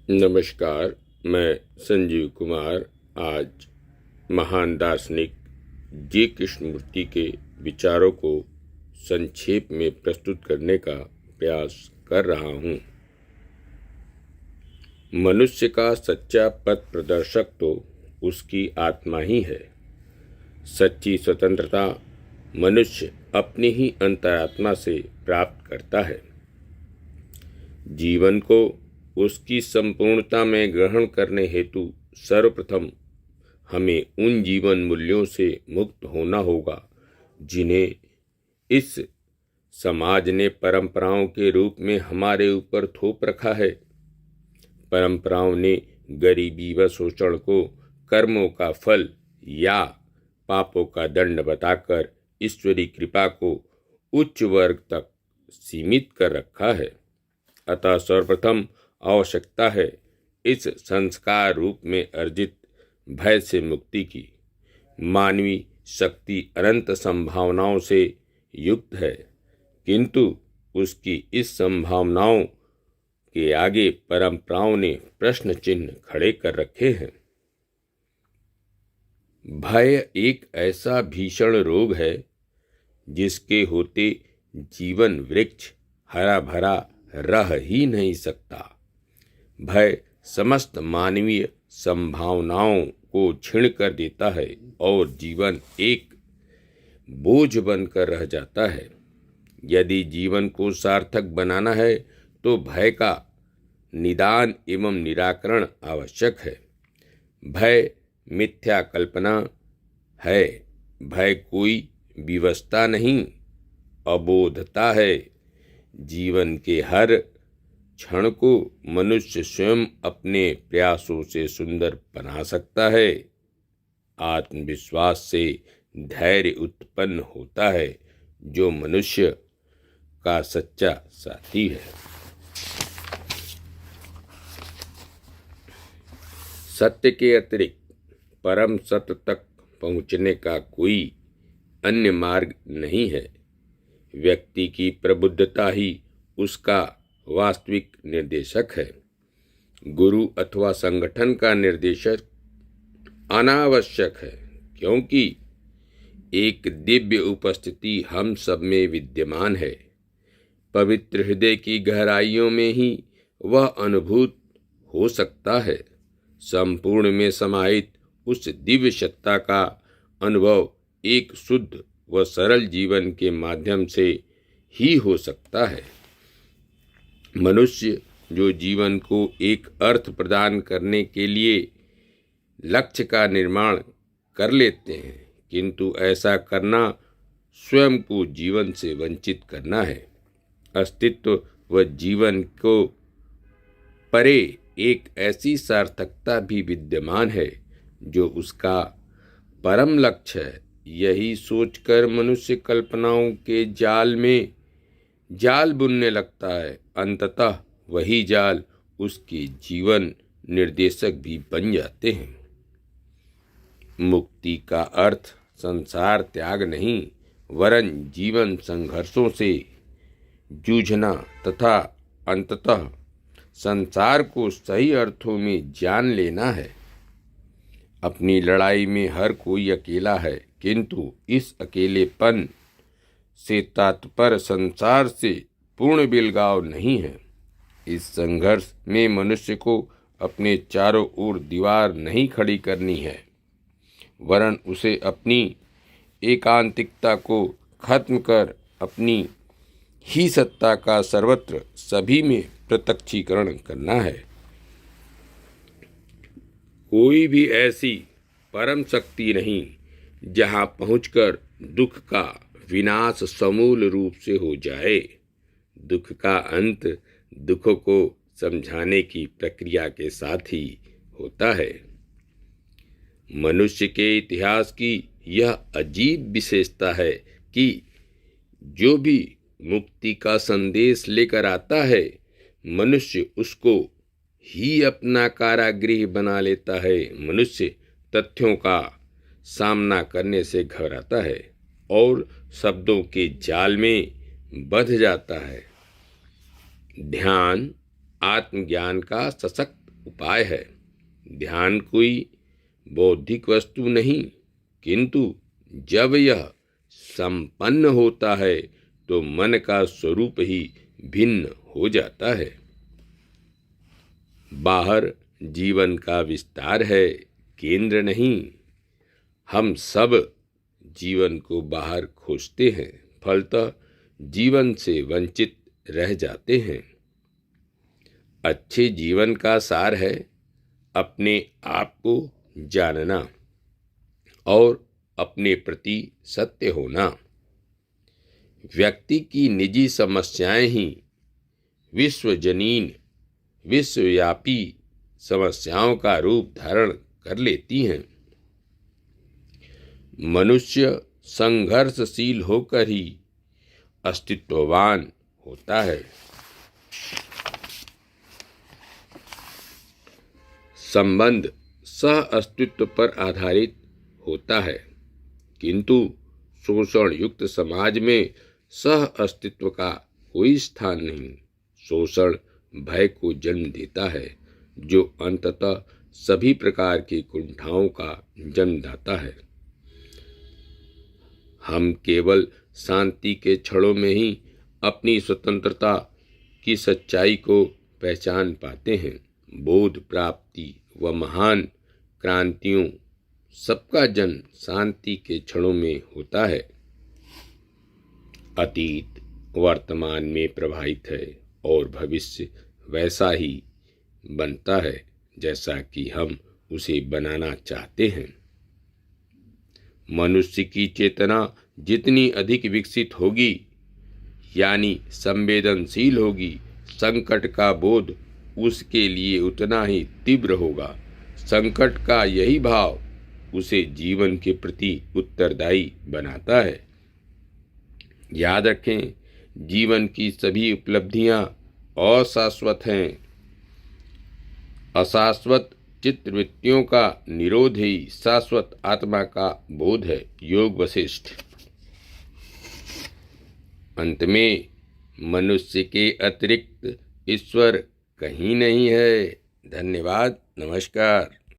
नमस्कार। मैं संजीव कुमार आज महान दार्शनिक जी कृष्णमूर्ति के विचारों को संक्षेप में प्रस्तुत करने का प्रयास कर रहा हूँ। मनुष्य का सच्चा पथ प्रदर्शक तो उसकी आत्मा ही है। सच्ची स्वतंत्रता मनुष्य अपनी ही अंतरात्मा से प्राप्त करता है। जीवन को उसकी संपूर्णता में ग्रहण करने हेतु सर्वप्रथम हमें उन जीवन मूल्यों से मुक्त होना होगा जिन्हें इस समाज ने परंपराओं के रूप में हमारे ऊपर थोप रखा है। परंपराओं ने गरीबी व शोषण को कर्मों का फल या पापों का दंड बताकर ईश्वरी कृपा को उच्च वर्ग तक सीमित कर रखा है। अतः सर्वप्रथम आवश्यकता है इस संस्कार रूप में अर्जित भय से मुक्ति की। मानवीय शक्ति अनंत संभावनाओं से युक्त है, किंतु उसकी इस संभावनाओं के आगे परंपराओं ने प्रश्न चिन्ह खड़े कर रखे हैं। भय एक ऐसा भीषण रोग है जिसके होते जीवन वृक्ष हरा भरा रह ही नहीं सकता। भय समस्त मानवीय संभावनाओं को छीण कर देता है और जीवन एक बोझ बनकर रह जाता है। यदि जीवन को सार्थक बनाना है तो भय का निदान एवं निराकरण आवश्यक है। भय मिथ्या कल्पना है। भय कोई विवशता नहीं, अबोधता है। जीवन के हर क्षण को मनुष्य स्वयं अपने प्रयासों से सुंदर बना सकता है। आत्मविश्वास से धैर्य उत्पन्न होता है जो मनुष्य का सच्चा साथी है। सत्य के अतिरिक्त परम सत्य तक पहुंचने का कोई अन्य मार्ग नहीं है। व्यक्ति की प्रबुद्धता ही उसका वास्तविक निर्देशक है। गुरु अथवा संगठन का निर्देशक अनावश्यक है, क्योंकि एक दिव्य उपस्थिति हम सब में विद्यमान है। पवित्र हृदय की गहराइयों में ही वह अनुभूत हो सकता है। संपूर्ण में समाहित उस दिव्य सत्ता का अनुभव एक शुद्ध व सरल जीवन के माध्यम से ही हो सकता है। मनुष्य जो जीवन को एक अर्थ प्रदान करने के लिए लक्ष्य का निर्माण कर लेते हैं, किंतु ऐसा करना स्वयं को जीवन से वंचित करना है। अस्तित्व व जीवन को परे एक ऐसी सार्थकता भी विद्यमान है जो उसका परम लक्ष्य है। यही सोचकर मनुष्य कल्पनाओं के जाल में जाल बुनने लगता है। अंततः वही जाल उसके जीवन निर्देशक भी बन जाते हैं। मुक्ति का अर्थ संसार त्याग नहीं, वरन जीवन संघर्षों से जूझना तथा अंततः संसार को सही अर्थों में जान लेना है। अपनी लड़ाई में हर कोई अकेला है, किंतु इस अकेलेपन से तात्पर्य संसार से पूर्ण बिलगाव नहीं है। इस संघर्ष में मनुष्य को अपने चारों ओर दीवार नहीं खड़ी करनी है, वरन उसे अपनी एकांतिकता को खत्म कर अपनी ही सत्ता का सर्वत्र सभी में प्रत्यक्षीकरण करना है। कोई भी ऐसी परम शक्ति नहीं जहाँ पहुंचकर दुख का विनाश समूल रूप से हो जाए। दुख का अंत दुखों को समझाने की प्रक्रिया के साथ ही होता है। मनुष्य के इतिहास की यह अजीब विशेषता है कि जो भी मुक्ति का संदेश लेकर आता है, मनुष्य उसको ही अपना कारागृह बना लेता है। मनुष्य तथ्यों का सामना करने से घबराता है और शब्दों के जाल में बंध जाता है। ध्यान आत्मज्ञान का सशक्त उपाय है। ध्यान कोई बौद्धिक वस्तु नहीं, किंतु जब यह संपन्न होता है तो मन का स्वरूप ही भिन्न हो जाता है। बाहर जीवन का विस्तार है, केंद्र नहीं। हम सब जीवन को बाहर खोजते हैं, फलतः जीवन से वंचित रह जाते हैं। अच्छे जीवन का सार है अपने आप को जानना और अपने प्रति सत्य होना। व्यक्ति की निजी समस्याएं ही विश्वजनीन, विश्वव्यापी समस्याओं का रूप धारण कर लेती हैं। मनुष्य संघर्षशील होकर ही अस्तित्ववान होता है। संबंध सह अस्तित्व पर आधारित होता है, किंतु शोषण युक्त समाज में सह अस्तित्व का कोई स्थान नहीं। शोषण भय को जन्म देता है, जो अंततः सभी प्रकार की कुंठाओं का जन्मदाता है। हम केवल शांति के क्षणों में ही अपनी स्वतंत्रता की सच्चाई को पहचान पाते हैं। बोध प्राप्ति व महान क्रांतियों सबका जन्म शांति के क्षणों में होता है। अतीत वर्तमान में प्रवाहित है और भविष्य वैसा ही बनता है जैसा कि हम उसे बनाना चाहते हैं। मनुष्य की चेतना जितनी अधिक विकसित होगी, यानी संवेदनशील होगी, संकट का बोध उसके लिए उतना ही तीव्र होगा। संकट का यही भाव उसे जीवन के प्रति उत्तरदायी बनाता है। याद रखें, जीवन की सभी उपलब्धियां अशाश्वत हैं। अशाश्वत चित्तवृत्तियों का निरोध ही शाश्वत आत्मा का बोध है। योग वशिष्ठ। अंत में मनुष्य के अतिरिक्त ईश्वर कहीं नहीं है। धन्यवाद। नमस्कार।